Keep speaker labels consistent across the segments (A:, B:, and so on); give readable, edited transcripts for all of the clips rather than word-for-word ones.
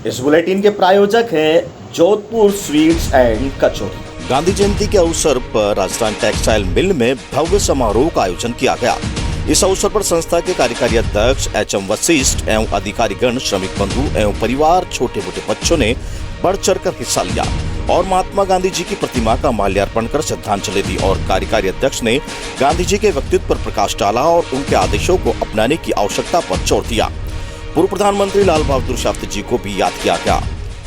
A: इस बुलेटिन के प्रायोजक हैं जोधपुर स्वीट्स एंड कचौरी।
B: गांधी जयंती के अवसर पर राजस्थान टेक्सटाइल मिल में भव्य समारोह का आयोजन किया गया। इस अवसर पर संस्था के कार्यकारी अध्यक्ष एच.एम. वशिष्ठ एवं अधिकारीगण, श्रमिक बंधु एवं परिवार, छोटे मोटे बच्चों ने बढ़ चढ़कर हिस्सा लिया और महात्मा गांधी जी की प्रतिमा का माल्यार्पण कर श्रद्धांजलि दी और कार्यकारी अध्यक्ष ने गांधी जी के व्यक्तित्व पर प्रकाश डाला और उनके आदेशों को अपनाने की आवश्यकता पर जोर दिया। पूर्व प्रधानमंत्री लाल बहादुर शास्त्री जी को भी याद किया गया।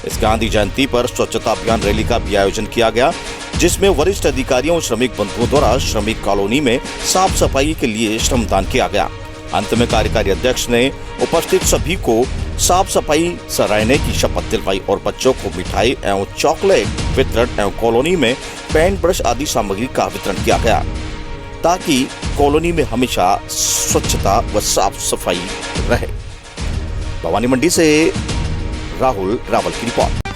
B: इस गांधी जयंती पर स्वच्छता अभियान रैली का भी आयोजन किया गया, जिसमें वरिष्ठ अधिकारियों और श्रमिक बंधुओं द्वारा श्रमिक कॉलोनी में साफ सफाई के लिए श्रमदान किया गया। अंत में कार्यकारी अध्यक्ष ने उपस्थित सभी को साफ सफाई सराहने की शपथ दिलवाई और बच्चों को मिठाई एवं चॉकलेट वितरण एवं कॉलोनी में पेन ब्रश आदि सामग्री का वितरण किया गया, ताकि कॉलोनी में हमेशा स्वच्छता व साफ सफाई रहे। भवानी मंडी से राहुल रावल की रिपोर्ट।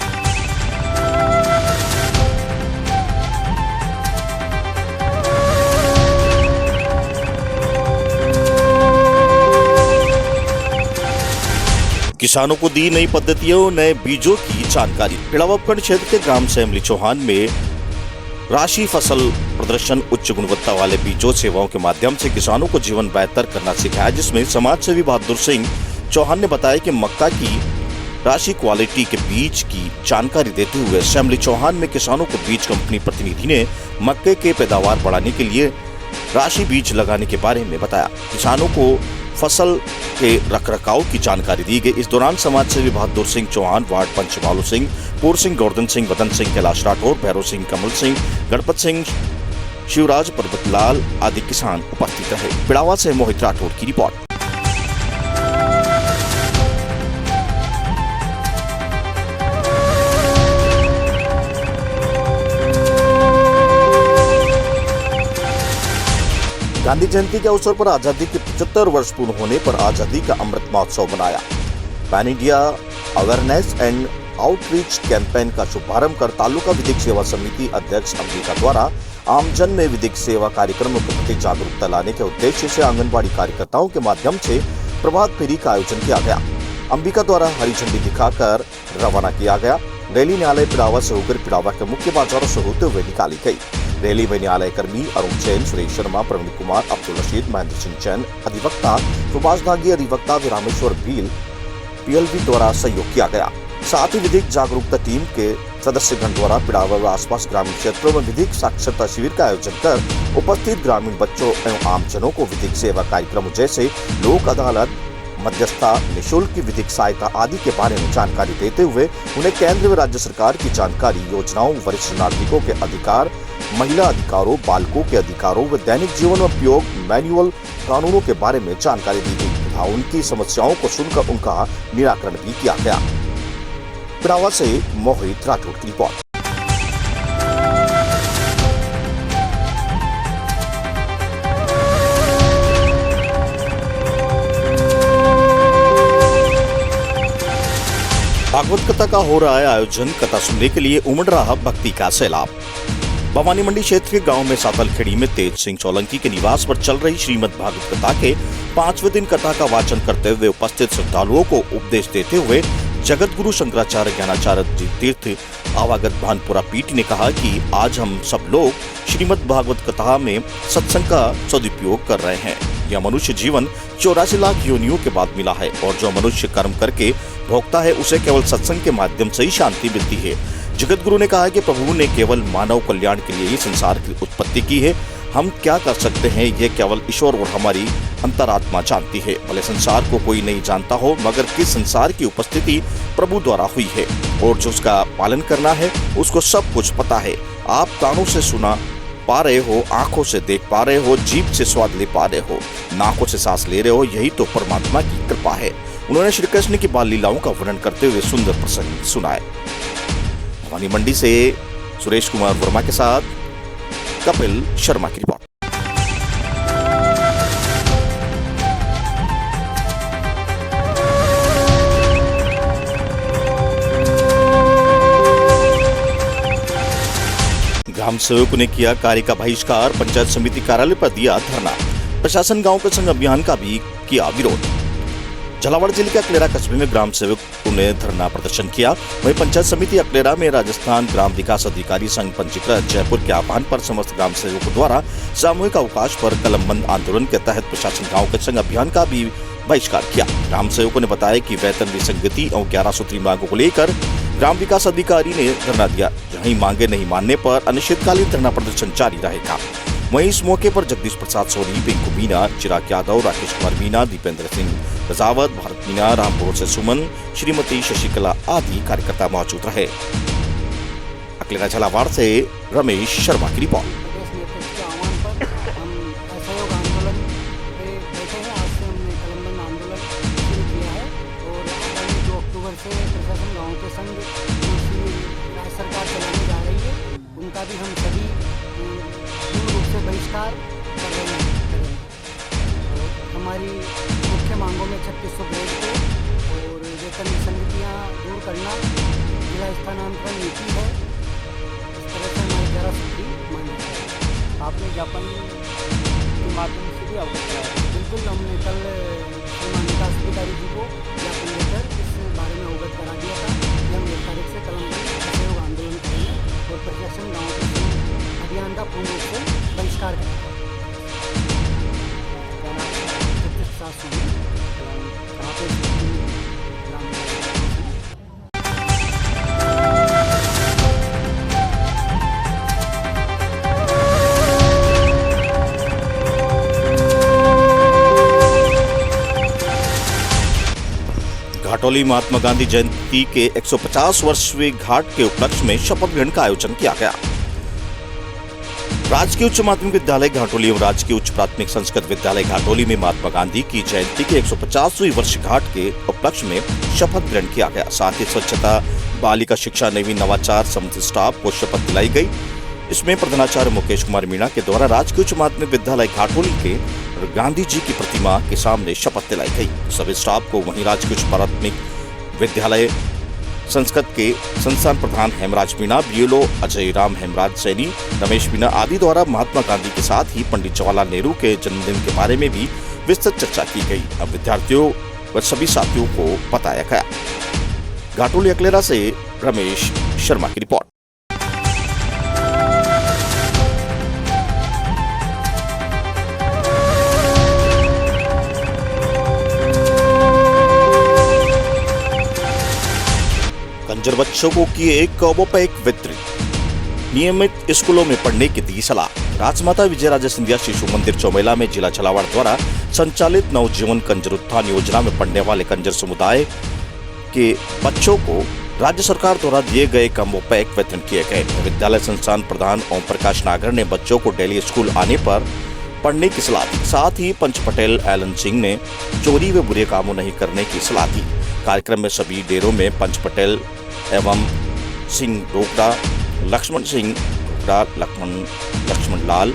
B: किसानों को दी नई पद्धतियों, नए बीजों की जानकारी। पिड़ावा उपखंड क्षेत्र के ग्राम सेमली चौहान में राशि फसल प्रदर्शन उच्च गुणवत्ता वाले बीजों सेवाओं के माध्यम से किसानों को जीवन बेहतर करना सिखाया, जिसमें समाज सेवी बहादुर सिंह चौहान ने बताया कि मक्का की राशि क्वालिटी के बीज की जानकारी देते हुए सेमली चौहान में किसानों को बीज कंपनी प्रतिनिधि ने मक्के के पैदावार बढ़ाने के लिए राशि बीज लगाने के बारे में बताया। किसानों को फसल के रखरखाव की जानकारी दी गई। इस दौरान समाज सेवी बहादुर सिंह चौहान, वार्ड पंच मालू सिंह, पूर सिंह, गोवर्धन सिंह, वदन सिंह, कैलाश राठौर, भैरव सिंह, कमल सिंह, गणपत सिंह, शिवराज, पर्वतलाल आदि किसान उपस्थित रहे। पिड़ावा से मोहित राठौर की रिपोर्ट। गांधी जयंती के अवसर पर आजादी के 75 वर्ष पूर्ण होने पर आजादी का अमृत महोत्सव मनाया। Pan India awareness and outreach campaign का शुभारंभ कर तालुका विधिक सेवा समिति अध्यक्ष अंबिका द्वारा आमजन में विधिक सेवा कार्यक्रमों के प्रति जागरूकता लाने के उद्देश्य से आंगनबाड़ी कार्यकर्ताओं के माध्यम से प्रभात फेरी का आयोजन किया गया। अंबिका द्वारा हरी झंडी दिखाकर रवाना किया गया। रैली न्यायालय पिड़ावा से होकर पिड़ावा के मुख्य बाजारों से होते हुए निकाली गई। रैली में न्यायालय कर्मी अरुण जैन, सुरेश शर्मा, प्रवीण कुमार, अब्दुल रशीद, महेंद्र सिंह जैन, अधिवक्ता सुभाष दागी, अधिवक्ता रामेश्वर भील, पीएलबी द्वारा सहयोग किया गया। साथ ही विधिक जागरूकता टीम के सदस्यगण द्वारा पिड़ावा व आसपास ग्रामीण क्षेत्रों में विधिक साक्षरता शिविर का आयोजन कर उपस्थित ग्रामीण बच्चों एवं आमजनों को विधिक सेवा कार्यक्रमों जैसे लोक अदालत, मध्यस्थता, निःशुल्क विधिक सहायता आदि के बारे में जानकारी देते हुए उन्हें केंद्र व राज्य सरकार की जानकारी, योजनाओं, वरिष्ठ नागरिकों के अधिकार, महिला अधिकारों, बालकों के अधिकारों व दैनिक जीवन में उपयोग मैनुअल कानूनों के बारे में जानकारी दी गई तथा उनकी समस्याओं को सुनकर उनका निराकरण भी किया गया। पिड़ावा से मोहित राठौर की रिपोर्ट। भागवत कथा का हो रहा है आयोजन। कथा सुनने के लिए उमड़ रहा भक्ति का सैलाब। भवानी मंडी क्षेत्र के गांव में सातलखेड़ी में तेज सिंह सोलंकी के निवास पर चल रही श्रीमद् भागवत कथा के 5वें दिन कथा का वाचन करते हुए उपस्थित श्रद्धालुओं को उपदेश देते हुए जगत गुरु शंकराचार्य ज्ञानाचार्य तीर्थ आवागत भानपुरा पीठ ने कहा कि आज हम सब लोग श्रीमद् भागवत कथा में सत्संग का सदुपयोग कर रहे हैं। यह मनुष्य जीवन 84 लाख योनियों के बाद मिला है और जो मनुष्य कर्म करके भोगता है उसे केवल सत्संग के माध्यम से ही शांति मिलती है। जगत गुरु ने कहा कि प्रभु ने केवल मानव कल्याण के लिए ही संसार की उत्पत्ति की है। हम क्या कर सकते हैं यह केवल ईश्वर और हमारी अंतरात्मा जानती है। भले संसार को कोई नहीं जानता हो, मगर किस संसार की उपस्थिति प्रभु द्वारा हुई है और जो उसका पालन करना है उसको सब कुछ पता है। आप कानों से सुना पा रहे हो, आंखों से देख पा रहे हो, जीभ से स्वाद ले पा रहे हो, नाकों से सांस ले रहे हो, यही तो परमात्मा की कृपा है। उन्होंने श्री कृष्ण की बाल लीलाओं का वर्णन करते हुए सुंदर प्रसंग सुनाए। भवानी मंडी से सुरेश कुमार वर्मा के साथ कपिल शर्मा की रिपोर्ट। ग्राम सेवकों ने किया कार्य का बहिष्कार, पंचायत समिति कार्यालय पर दिया धरना। प्रशासन गांव के संग अभियान का भी किया विरोध। झालावाड़ जिले के अकलेरा कस्बे में ग्राम सेवकों ने धरना प्रदर्शन किया। वहीं पंचायत समिति अकलेरा में राजस्थान ग्राम विकास अधिकारी संघ पंजीकृत जयपुर के आह्वान पर समस्त ग्राम सेवकों द्वारा सामूहिक अवकाश पर कलमबंद आंदोलन के तहत प्रशासन गाँव के संग अभियान का भी बहिष्कार किया। ग्राम सेवकों ने बताया कि वेतन विसंगति और 11 सूत्री मांगों को लेकर ग्राम विकास अधिकारी ने धरना दिया। जहीं मांगे नहीं मानने पर अनिश्चितकालीन धरना प्रदर्शन जारी रहेगा। वहीं इस मौके पर जगदीश प्रसाद सोनी, पिंकू मीना, चिराग यादव, राकेश कुमार मीना, दीपेंद्र सिंह रजावत, भारत मीना, रामपुर से सुमन, श्रीमती शशिकला आदि कार्यकर्ता मौजूद रहे। अकलेरा झालावाड़ से रमेश शर्मा की रिपोर्ट।
C: प्रशासन गाँव के संग सरकार चलाने जा रही है, उनका भी हम सभी पूर्ण रूप से बहिष्कार कर रहे हैं। हमारी मुख्य मांगों में 3600 बेड को और वेतन विसंगतियाँ दूर करना, जिला स्थानांतरण नीति है, इस तरह से हमारी 11 सूत्री मांगे हैं।
D: आपने ज्ञापन के माध्यम से भी अवगत कराया?
C: बिल्कुल, हमने कल श्रीमान विकास अधिकारी जी को ज्ञापन लेकर इस बारे में अवगत करा दिया था कि हम 1 तारीख से कलमबंद असहयोग आंदोलन करेंगे और प्रशासन गाँव के अभियान का पूर्ण रूप से बहिष्कार करेंगे।
D: कहाँ पे ग्राम
B: घाटोली महात्मा गांधी जयंती के 150 वर्षवीं घाट के उपलक्ष्य में शपथ ग्रहण का आयोजन किया गया। राजकीय उच्च माध्यमिक विद्यालय घाटोली एवं राजकीय उच्च प्राथमिक संस्कृत विद्यालय घाटोली में महात्मा गांधी की जयंती के 150वीं वर्षगांठ के उपलक्ष्य में शपथ ग्रहण किया गया। साथ ही स्वच्छता, बालिका शिक्षा, नवीन नवाचार संबंधित स्टाफ को शपथ दिलाई गई। इसमें प्रधानाचार्य मुकेश कुमार मीणा के द्वारा राजकीय उच्च माध्यमिक विद्यालय घाटोली के गांधी जी की प्रतिमा के सामने शपथ दिलाई गई। सभी स्टाफ को वहीं राजकीय उच्च प्राथमिक विद्यालय संस्कृत के संस्थान प्रधान हेमराज मीणा, बीएलओ अजय राम हेमराज सैनी, रमेश मीणा आदि द्वारा महात्मा गांधी के साथ ही पंडित जवाहरलाल नेहरू के जन्मदिन के बारे में भी विस्तृत चर्चा की गई। अब विद्यार्थियों व सभी साथियों को बताया गया। घाटोली अकलेरा से रमेश शर्मा की रिपोर्ट। कंजर बच्चों को किए कॉबोपैक वितरित, नियमित स्कूलों में पढ़ने की दी सलाह। राजमाता विजयराजे सिंधिया शिशु मंदिर चौमेला में जिला झालावाड़ द्वारा संचालित नवजीवन कंजर उत्थान योजना में पढ़ने वाले कंजर समुदाय के बच्चों को राज्य सरकार द्वारा दिए गए कॉम्बो पैक वितरण किए गए। विद्यालय संस्थान प्रधान ओम प्रकाश नागर ने बच्चों को डेली स्कूल आने पर पढ़ने की सलाह दी। साथ ही पंच पटेल एलन सिंह ने चोरी व बुरे कामों नहीं करने की सलाह दी। कार्यक्रम में सभी डेरों में पंच पटेल एवं सिंह डोगरा, लक्ष्मण सिंह डोगरा, लक्ष्मण लाल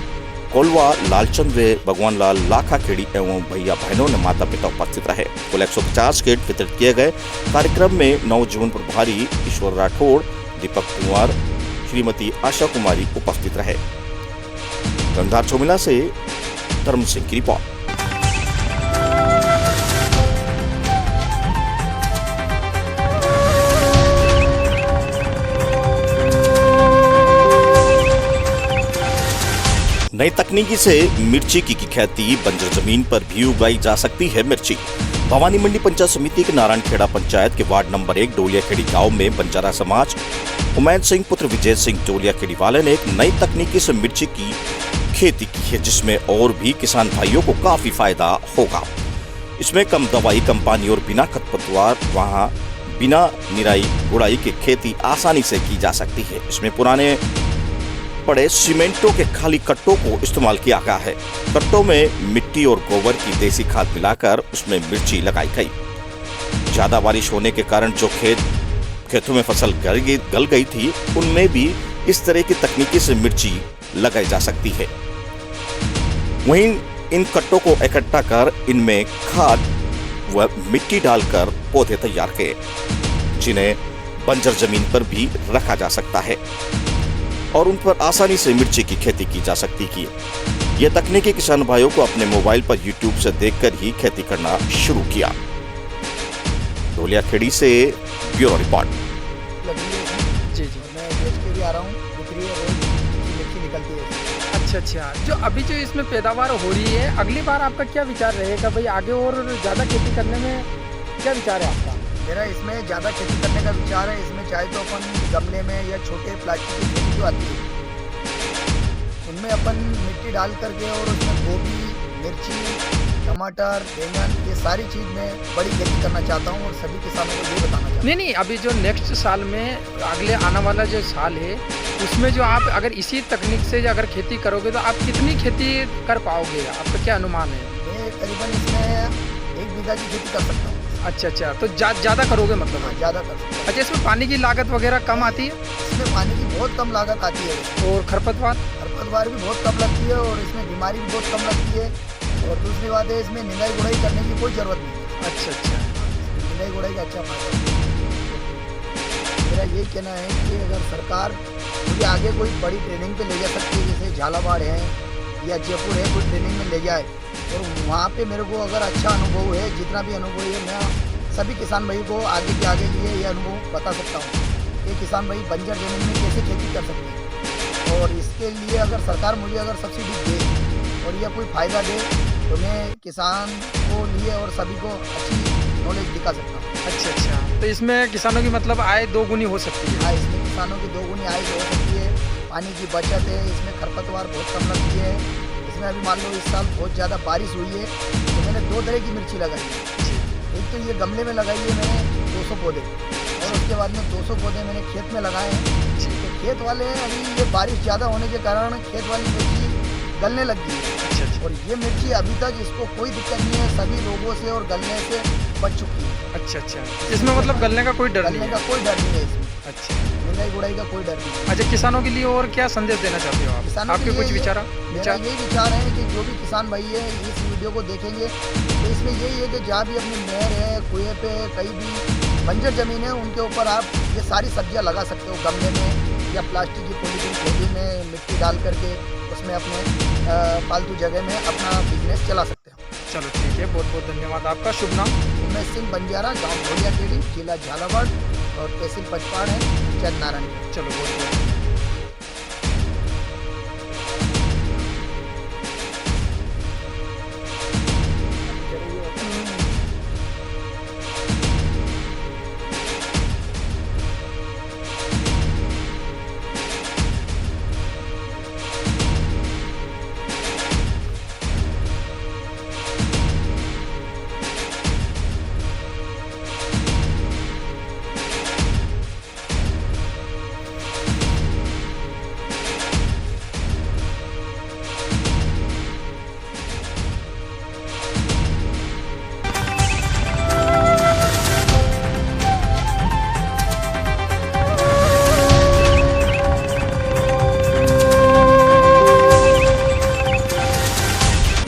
B: कोलवा, लालचंद व भगवान लाल लाखा खेड़ी एवं भैया बहनों ने माता पिता उपस्थित रहे। कुल 150 किट वितरित किए गए। कार्यक्रम में नवजीवन प्रभारी ईश्वर राठौड़, दीपक कुमार, श्रीमती आशा कुमारी उपस्थित रहे। गंगार चौमिला से धर्म सिंह की रिपोर्ट। नई तकनीकी से मिर्ची की खेती बंजर जमीन पर भी उगाई जा सकती है। मिर्ची भवानी मंडी पंचायत समिति के नारायण खेड़ा पंचायत के वार्ड नंबर 1 डोलिया खेड़ी गाँव में बंजारा समाज उमैद सिंह पुत्र विजय सिंह डोलिया खेड़ी वाले ने एक नई तकनीकी से मिर्ची की खेती की है, जिसमें और भी किसान भाइयों को काफी फायदा होगा। इसमें कम दवाई, कम पानी और बिना खरपतवार, वहाँ बिना निराई गुड़ाई की खेती आसानी से की जा सकती है। इसमें पुराने पड़े सीमेंटों के खाली कट्टों को इस्तेमाल किया गया है। कट्टों में मिट्टी और गोबर की देसी खाद मिलाकर उसमें मिर्ची लगाई गई। ज्यादा बारिश होने के कारण जो खेतों में फसल गल गई थी, उनमें भी इस तरह की तकनीकी से मिर्ची लगाई जा सकती है। वहीं इन कट्टों को इकट्ठा कर इनमें खाद व मिट्टी डालकर पौधे तैयार किए, जिन्हें बंजर जमीन पर भी रखा जा सकता है और उन पर आसानी से मिर्ची की खेती की जा सकती है। यह तकनीकी किसान भाइयों को अपने मोबाइल पर YouTube से देखकर ही खेती करना शुरू किया। ढोलियाखेड़ी से ब्यूरो रिपोर्ट।
E: लगी है
D: जी जी।
E: मैं बेच के भी आ रहा हूँ, बिक्री है, रोज अच्छी मिर्ची निकलती है।
D: अच्छा, जो अभी जो इसमें पैदावार हो रही है, अगली बार आपका क्या विचार रहेगा भाई, आगे और ज़्यादा खेती करने में क्या विचार है आपका?
E: मेरा इसमें ज़्यादा खेती करने का विचार है। इसमें चाहे तो अपन गमले में या छोटे प्लास्टिक की खेती जो आती है उनमें अपन मिट्टी डाल करके और उसमें गोभी, मिर्ची, टमाटर, बैंगन, ये सारी चीज़ में बड़ी खेती करना चाहता हूँ और सभी किसानों को ये बताना चाहता हूँ।
D: नहीं, अभी जो नेक्स्ट साल में अगले आने वाला जो साल है उसमें जो आप अगर इसी तकनीक से अगर खेती करोगे तो आप कितनी खेती कर पाओगे, आपका क्या अनुमान है?
E: मैं करीबन इसमें 1 बीघा की खेती कर सकता हूँ।
D: अच्छा, तो ज़्यादा करोगे मतलब?
E: हाँ, ज़्यादा कर सकता हूँ।
D: अच्छा, इसमें पानी की लागत वगैरह कम आती है?
E: इसमें पानी की बहुत कम लागत आती है
D: और खरपतवार
E: खरपतवार भी बहुत कम लगती है और इसमें बीमारी भी बहुत कम लगती है। और दूसरी बात है, इसमें निंदाई गुड़ाई करने की कोई ज़रूरत नहीं है।
D: अच्छा,
E: निंदाई गुड़ाई का अच्छा फायदा है। मेरा ये कहना है कि अगर सरकार मुझे आगे कोई बड़ी ट्रेनिंग पे ले जा सकती है, जैसे झालावाड़ है या जयपुर है, कोई ट्रेनिंग में ले जाए और वहाँ पे मेरे को अगर अच्छा अनुभव है, जितना भी अनुभव है, मैं सभी किसान भाई को आगे के आगे लिए ये अनुभव बता सकता हूँ कि किसान भाई बंजर ज़मीन में कैसे खेती कर सकते हैं। और इसके लिए अगर सरकार मुझे अगर सब्सिडी दे और या कोई फ़ायदा दे तो मैं किसान को लिए और सभी को अच्छी नॉलेज दिखा सकता हूँ।
D: अच्छा, तो इसमें किसानों की मतलब आय दोगुनी हो सकती है?
E: हाँ, इसमें किसानों की दोगुनी आय हो सकती है, पानी की बचत है, इसमें खरपतवार बहुत कम लगती है। इसमें अभी मान लो इस साल बहुत ज़्यादा बारिश हुई है तो मैंने 2 तरह की मिर्ची लगाई है। एक तो ये गमले में लगाई है मैंने 200 पौधे और उसके बाद में 200 पौधे मैंने खेत में लगाए हैं। तो खेत वाले अभी ये बारिश ज़्यादा होने के कारण खेत वाली मिर्ची गलने लग गई है। और ये मिर्ची अभी तक इसको कोई दिक्कत नहीं है, सभी रोगों से और गलने से बच चुकी है।
D: अच्छा, इसमें मतलब गलने का कोई डर नहीं
E: गलने
D: है?
E: का कोई डर नहीं है इसमें।
D: अच्छा,
E: निंदाई गुड़ाई का कोई डर नहीं है।
D: अच्छा, किसानों के लिए और क्या संदेश देना चाहते हो आप?
E: किसानों के
D: आपके
E: लिए
D: कुछ
E: मेरा
D: विचार?
E: यही विचार है कि जो भी किसान भाई है इस वीडियो को देखेंगे तो इसमें यही है कि जहाँ भी अपनी नहर है, कुएं पे, कहीं भी बंजर ज़मीन है, उनके ऊपर आप ये सारी सब्जियां लगा सकते हो, गमले में या प्लास्टिक की पॉलीथीन थैली में मिट्टी डाल करके उसमें अपने फालतू जगह में अपना बिजनेस चला सकते हो।
D: चलो ठीक है, बहुत बहुत धन्यवाद आपका। शुभ नाम?
E: उमेश सिंह बंजारा, गाँव ढोलियाखेड़ी, जिला झालावाड़ और तहसील पचपाड़ है, पंचायत नारायण।
D: चलो बहुत बहुत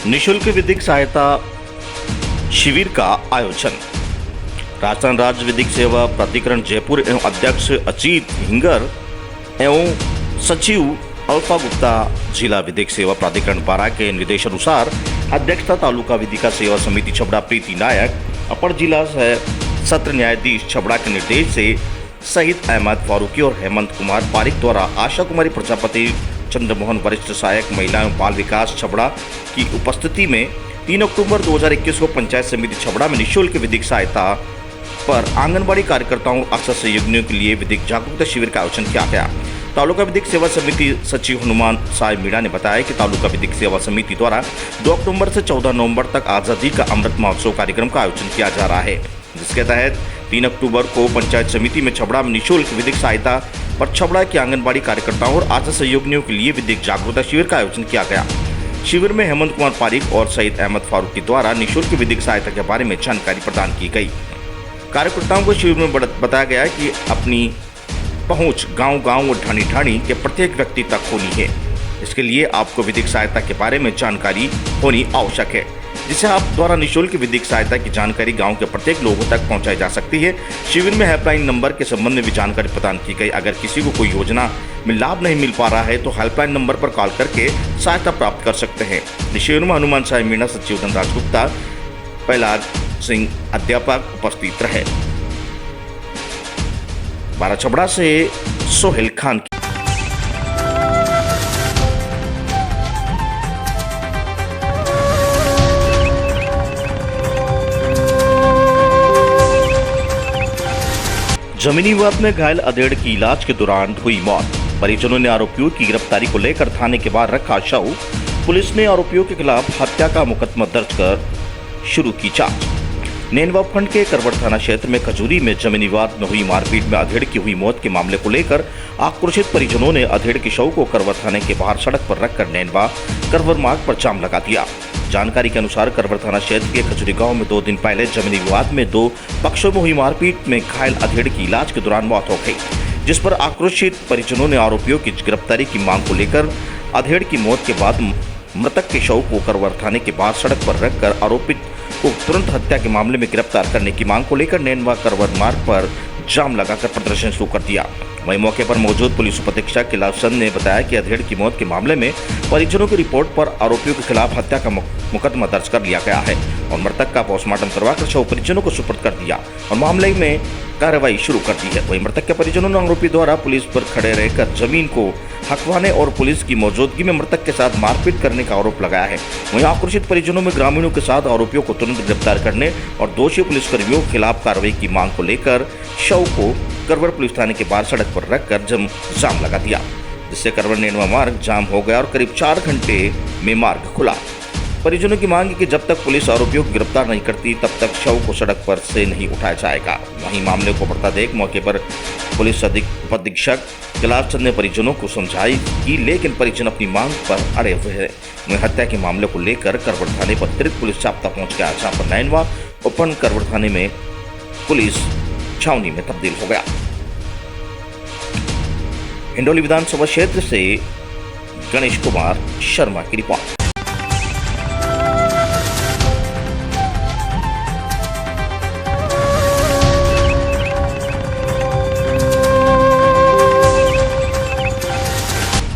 B: निशुल्क विधिक सहायता शिविर का आयोजन। राजस्थान राज्य विधिक सेवा प्राधिकरण जयपुर एवं अध्यक्ष अजीत हिंगर एवं सचिव अल्फा गुप्ता जिला विधिक सेवा प्राधिकरण बारा के निर्देशानुसार अध्यक्षता तालुका विधिका सेवा समिति छबड़ा प्रीति नायक, अपर जिला सत्र न्यायाधीश छबड़ा के निर्देश से शहीद अहमद फारूकी और हेमंत कुमार पारिक द्वारा आशा कुमारी प्रजापति, चंद्रमोहन वरिष्ठ सहायक महिला एवं बाल विकास छबड़ा की उपस्थिति में 3 अक्टूबर 2021 को पंचायत समिति छबड़ा में निःशुल्क विधिक सहायता पर आंगनबाड़ी कार्यकर्ताओं अक्सर सहयोगियों के लिए विधिक जागरूकता शिविर का आयोजन किया गया। तालुका विधिक सेवा समिति सचिव हनुमान साय मीणा ने बताया कि तालुका विधिक सेवा समिति द्वारा 2 अक्टूबर से 14 नवंबर तक आज़ादी का अमृत महोत्सव कार्यक्रम का आयोजन किया जा रहा है, जिसके तहत 3 अक्टूबर को पंचायत समिति में छबड़ा में निःशुल्क विधिक सहायता पर छबड़ा के आंगनबाड़ी कार्यकर्ताओं और आशा सहयोगियों के लिए विधिक जागरूकता शिविर का आयोजन किया गया। शिविर में हेमंत कुमार पारिक और शहीद अहमद फारूकी द्वारा निःशुल्क विधिक सहायता के बारे में जानकारी प्रदान की गई। कार्यकर्ताओं को शिविर में बताया गया कि अपनी पहुंच गांव-गांव और ढाणी-ढाणी के प्रत्येक व्यक्ति तक होनी है। इसके लिए आपको विधिक सहायता के बारे में जानकारी होनी आवश्यक है, जिससे आप द्वारा निःशुल्क विधिक सहायता की जानकारी गांव के प्रत्येक लोगों तक पहुंचाई जा सकती है। शिविर में हेल्पलाइन नंबर के संबंध में भी जानकारी प्रदान की गई। अगर किसी को कोई योजना में लाभ नहीं मिल पा रहा है तो हेल्पलाइन नंबर पर कॉल करके सहायता प्राप्त कर सकते हैं। शिविर में हनुमान साय मीणा, सचिव धनराज गुप्ता, प्रहलाद सिंह अध्यापक उपस्थित रहे। बाराचबड़ा से सोहेल खान। जमीनी विवाद में घायल अधेड़ की इलाज के दौरान हुई मौत। परिजनों ने आरोपियों की गिरफ्तारी को लेकर थाने के बाहर रखा शव। पुलिस ने आरोपियों के खिलाफ हत्या का मुकदमा दर्ज कर शुरू की जांच। नैनवा खंड के करवड़ थाना क्षेत्र में खजूरी में जमीनी विवाद में हुई मारपीट में अधेड़ की हुई मौत के मामले को लेकर आक्रोशित परिजनों ने अधेड़ के शव को करवड़ थाने के बाहर सड़क पर रखकर नैनवा करवड़ मार्ग पर जाम लगा दिया। जानकारी के अनुसार करवड़ थाना क्षेत्र के खजूरी गांव में 2 दिन पहले जमीनी विवाद में 2 पक्षों में हुई मारपीट में घायल अधेड़ की इलाज के दौरान मौत हो गई, जिस पर आक्रोशित परिजनों ने आरोपियों की गिरफ्तारी की मांग को लेकर अधेड़ की मौत के बाद मृतक के शव को करवड़ थाने के बाहर सड़क पर रखकर आरोपित को तुरंत हत्या के मामले में गिरफ्तार करने की मांग को लेकर नैनवा करवड़ मार्ग पर जाम लगाकर प्रदर्शन शुरू कर दिया। वहीं मौके पर मौजूद पुलिस उपाधीक्षक किलाव चंद ने बताया कि अधेड़ की मौत के मामले में परिजनों की रिपोर्ट पर आरोपियों के खिलाफ हत्या का मुकदमा दर्ज कर लिया गया है और मृतक का पोस्टमार्टम करवाकर शव परिजनों को सुपुर्द कर दिया और मामले में कार्रवाई शुरू कर दी है। वहीं मृतक के परिजनों ने आरोपी द्वारा पुलिस पर खड़े रहकर जमीन को हकवाने और पुलिस की मौजूदगी में मृतक के साथ मारपीट करने का आरोप लगाया है। वहीं आक्रोशित परिजनों में ग्रामीणों के साथ आरोपियों को तुरंत गिरफ्तार करने और दोषी पुलिसकर्मियों के खिलाफ कार्रवाई की मांग को लेकर शव को करवड़ पुलिस थाने के बाहर सड़क पर रखकर जाम लगा दिया, जिससे करवड़ नैनवा मार्ग जाम हो गया और करीब 4 घंटे में मार्ग खुला। परिजनों की मांग है कि जब तक पुलिस आरोपियों को गिरफ्तार नहीं करती तब तक शव को सड़क पर से नहीं उठाया जाएगा। वहीं मामले को बढ़ता देख मौके पर पुलिस उपाधीक्षक किलाव चंद ने परिजनों को समझाई की, लेकिन परिजन अपनी मांग पर अड़े हुए हैं। वहीं हत्या के मामले को लेकर करवड़ थाने पर अतिरिक्त पुलिस जाब्ता पहुंच गया, जहां पर नैनवा उपखंड करवड़ थाने में पुलिस छावनी में तब्दील हो गया। हिंडोली विधानसभा क्षेत्र से गणेश कुमार शर्मा की रिपोर्ट।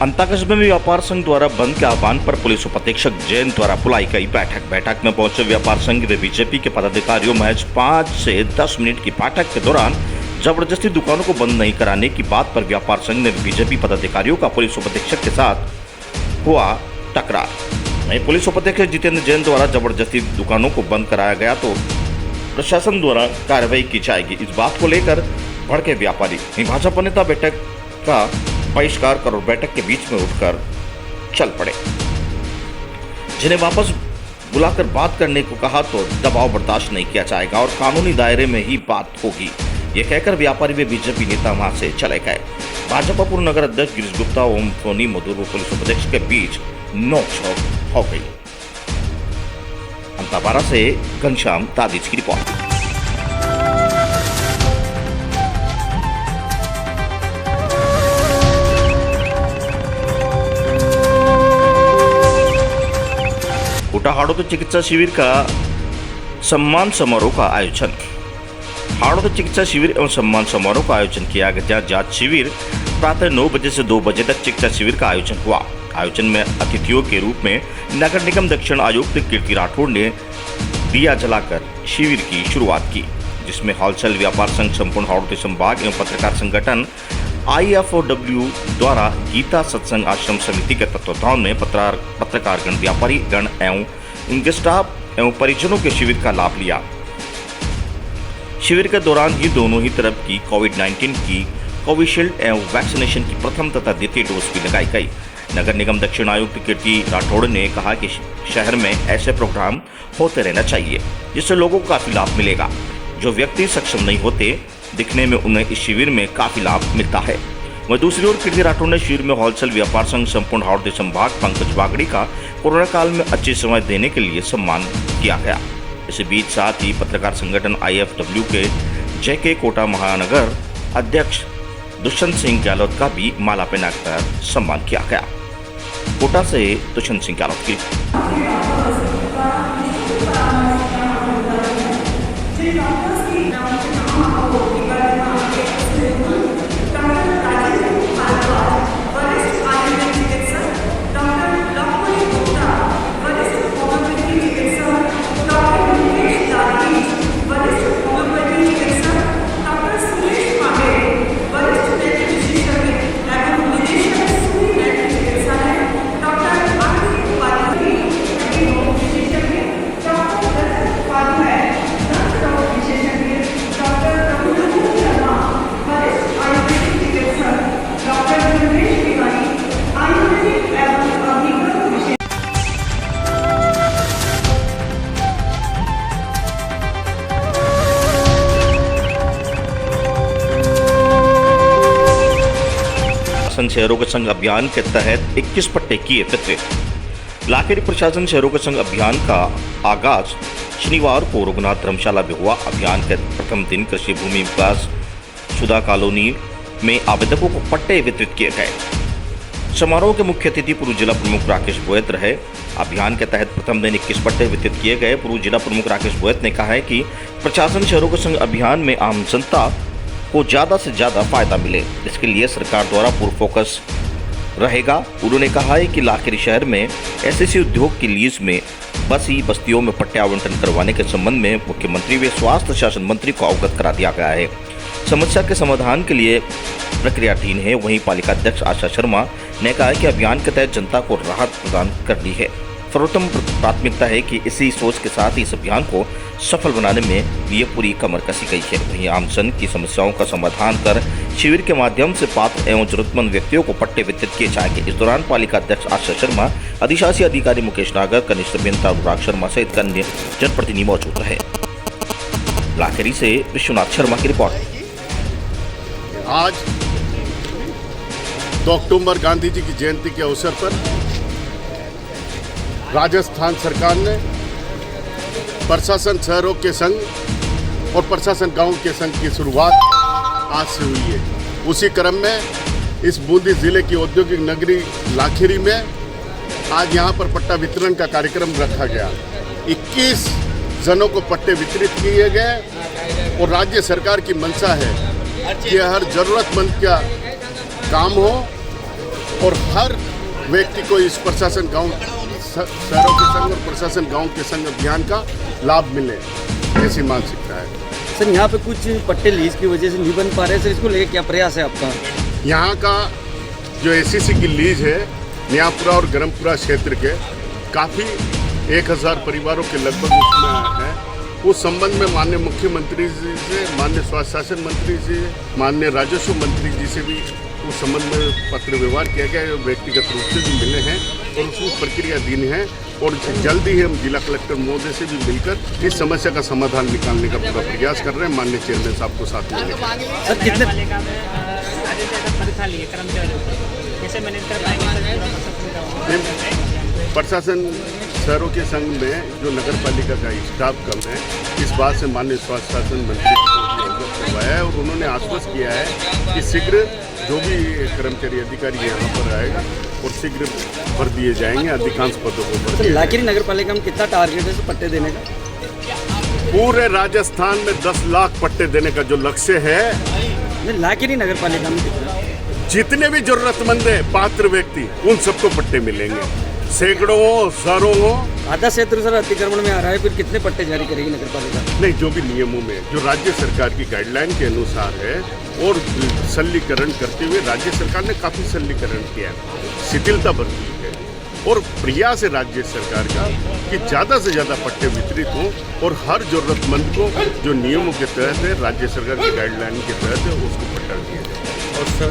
B: अंता कस्बे में व्यापार संघ द्वारा बंद के आह्वान पर पुलिस उपाधीक्षक जैन द्वारा बुलाई गई बैठक में पहुंचे व्यापार संघ व बीजेपी के पदाधिकारियों महज 5 से 10 मिनट की बैठक के दौरान जबरदस्ती दुकानों को बंद नहीं कराने की बात पर व्यापार संघ ने बीजेपी पदाधिकारियों का पुलिस उपाधीक्षक के साथ हुआ टकरार। वहीं पुलिस उपाधीक्षक जितेंद्र जैन द्वारा जबरदस्ती दुकानों को बंद कराया गया तो प्रशासन द्वारा कार्रवाई की जाएगी, इस बात को लेकर भड़के व्यापारी। भाजपा नेता बैठक का बहिष्कार कर और बैठक के बीच में उठकर चल पड़े। जिन्हें वापस बुलाकर बात करने को कहा तो दबाव बर्दाश्त नहीं किया जाएगा और कानूनी दायरे में ही बात होगी, ये कहकर व्यापारी व बीजेपी नेता वहां से चले गए। भाजपा पूर्व नगर अध्यक्ष गिरीश गुप्ता ओम सोनी मधुर व पुलिस उपाध्यक्ष के बीच नोकझोंक हो गई। अंताबारा से घनश्याम तादिज की रिपोर्ट। कोटा हाड़ौती चिकित्सा शिविर का सम्मान समारोह का आयोजन। हाड़ौती चिकित्सा शिविर एवं सम्मान समारोह का आयोजन किया गया, जहाँ जांच शिविर प्रातः 9 बजे से 2 बजे तक चिकित्सा शिविर का आयोजन हुआ। आयोजन में अतिथियों के रूप में नगर निगम दक्षिण आयुक्त कीर्ति राठौड़ ने दिया जलाकर शिविर की शुरुआत की, जिसमें होलसेल व्यापार संघ संपूर्ण हाड़ौती संभाग एवं पत्रकार संगठन IFOW द्वारा गीता सत्संग आश्रम समिति के तत्वावधान में पत्रकारगण, व्यापारी गण एवं उनके स्टाफ एवं परिजनों के शिविर का लाभ लिया। शिविर के दौरान ही दोनों ही तरफ की कोविड-19 की कोविशील्ड एवं वैक्सीनेशन की प्रथम तथा द्वितीय डोज भी लगाई गई। नगर निगम दक्षिण आयुक्त कीर्ति राठौड़ ने कहा कि शहर में ऐसे प्रोग्राम होते रहना चाहिए, जिससे लोगों को काफी लाभ मिलेगा। जो व्यक्ति सक्षम नहीं होते दिखने में, उन्हें इस शिविर में काफी लाभ मिलता है। वहीं दूसरी ओर कीर्ति राठौड़ ने शिविर में होलसेल व्यापार संघ संपूर्ण हाड़ौती संभाग पंकज बागड़ी का कोरोना काल में अच्छी सेवाएं देने के लिए सम्मान किया गया। इसी बीच साथ ही पत्रकार संगठन IFW के JK कोटा महानगर अध्यक्ष दुष्यंत सिंह गहलोत का भी माला पहनाकर सम्मान किया गया। कोटा से दुष्यंत सिंह गहलोत की। प्रशासन शहरों के संग अभियान के तहत 21 पट्टे किए वितरित। लाखेरी प्रशासन शहरों के संग अभियान का आगाज शनिवार को रघुनाथ धर्मशाला में हुआ। अभियान के प्रथम दिन कृषि भूमि विकास सुधा कॉलोनी में आवेदकों को पट्टे वितरित किए गए। समारोह के मुख्य अतिथि पूर्व जिला प्रमुख राकेश बोयत रहे। अभियान के तहत प्रथम दिन 21 पट्टे वितरित किए गए। पूर्व जिला प्रमुख राकेश बोयत ने कहा है कि प्रशासन शहरों के संग अभियान में आम जनता को ज़्यादा से ज़्यादा फायदा मिले, इसके लिए सरकार द्वारा पूर्ण फोकस रहेगा। उन्होंने कहा है कि लाखेरी शहर में एसएससी उद्योग की लीज में बस्तियों में पट्टे आवंटन करवाने के संबंध में मुख्यमंत्री व स्वास्थ्य शासन मंत्री को अवगत करा दिया गया है। समस्या के समाधान के लिए प्रक्रियाधीन है। वहीं पालिका अध्यक्ष आशा शर्मा ने कहा है कि अभियान के तहत जनता को राहत प्रदान करनी है। सर्वोत्तम प्राथमिकता है कि इसी सोच के साथ इस अभियान को सफल बनाने में लिए पूरी कमर कसी गई है। वहीं आमजन की समस्याओं का समाधान कर शिविर के माध्यम से पात्र एवं जरूरतमंद व्यक्तियों को पट्टे वितरित किए जाएंगे। इस दौरान पालिका अध्यक्ष आशा शर्मा, अधिशासी अधिकारी मुकेश नागर, कनिष्ठ अभियंता अनुराग शर्मा सहित अन्य जनप्रतिनिधि मौजूद रहे। लाखेरी से विश्वनाथ शर्मा की रिपोर्ट।
F: आज 2 अक्टूबर गांधी जी की जयंती के अवसर पर राजस्थान सरकार ने प्रशासन शहरों के संग और प्रशासन गांव के संग की शुरुआत आज से हुई है। उसी क्रम में इस बूंदी जिले की औद्योगिक नगरी लाखेरी में आज यहां पर पट्टा वितरण का कार्यक्रम रखा गया। 21 जनों को पट्टे वितरित किए गए और राज्य सरकार की मंशा है कि हर जरूरतमंद का काम हो और हर व्यक्ति को इस प्रशासन गांव शहरों के संग और प्रशासन गांव के संग अभियान का लाभ मिले, ऐसी मानसिकता है।
G: सर यहाँ पे कुछ पट्टे लीज की वजह से नहीं बन पा रहे, सर इसको लेकर क्या प्रयास है आपका?
F: यहाँ का जो एसएससी की लीज है न्यापुरा और गरमपुरा क्षेत्र के काफ़ी 1000 परिवारों के लगभग उसमें है। उस संबंध में माननीय मुख्यमंत्री जी से, माननीय स्वास्थ्य शासन मंत्री जी, माननीय राजस्व मंत्री जी से भी उस संबंध में पत्र व्यवहार किया गया है। व्यक्तिगत रूप से भी मिले हैं और उसमें प्रक्रियाधीन है और जल्दी ही हम जिला कलेक्टर महोदय से भी मिलकर इस समस्या का समाधान निकालने का पूरा प्रयास कर रहे हैं। माननीय चेयरमैन साहब को साथ में
G: सर कितने
F: प्रशासन शहरों के संघ में जो नगर पालिका का स्टाफ कम है, इस बात से माननीय स्वास्थ्य शासन मंत्री को अवगत करवाया है और उन्होंने आश्वस्त किया है कि शीघ्र जो भी कर्मचारी अधिकारी यहाँ पर आएगा और शीघ्र भर दिए जाएंगे। अधिकांश पदों को भर दिया।
G: लाखेरी नगर पालिका में कितना टारगेट है पट्टे देने का?
F: पूरे राजस्थान में 10 लाख पट्टे देने का जो लक्ष्य है।
G: लाखेरी नगर पालिका में कितना?
F: जितने भी जरूरतमंद है पात्र व्यक्ति उन सबको पट्टे मिलेंगे, सैकड़ों हो, हजारों हो।
G: आधा क्षेत्र सर अतिक्रमण में आ रहा है, फिर कितने पट्टे जारी करेगी नगर पालिका?
F: नहीं, जो भी नियमों में जो राज्य सरकार की गाइडलाइन के अनुसार है और सरलीकरण करते हुए राज्य सरकार ने काफ़ी सरलीकरण किया है, शिथिलता बरती है और प्रयास है राज्य सरकार का कि ज़्यादा से ज़्यादा पट्टे वितरित हों और हर जरूरतमंद को जो नियमों के तहत है, राज्य सरकार की गाइडलाइन के तहत है, उसको पट्टा दिया जाए। और सर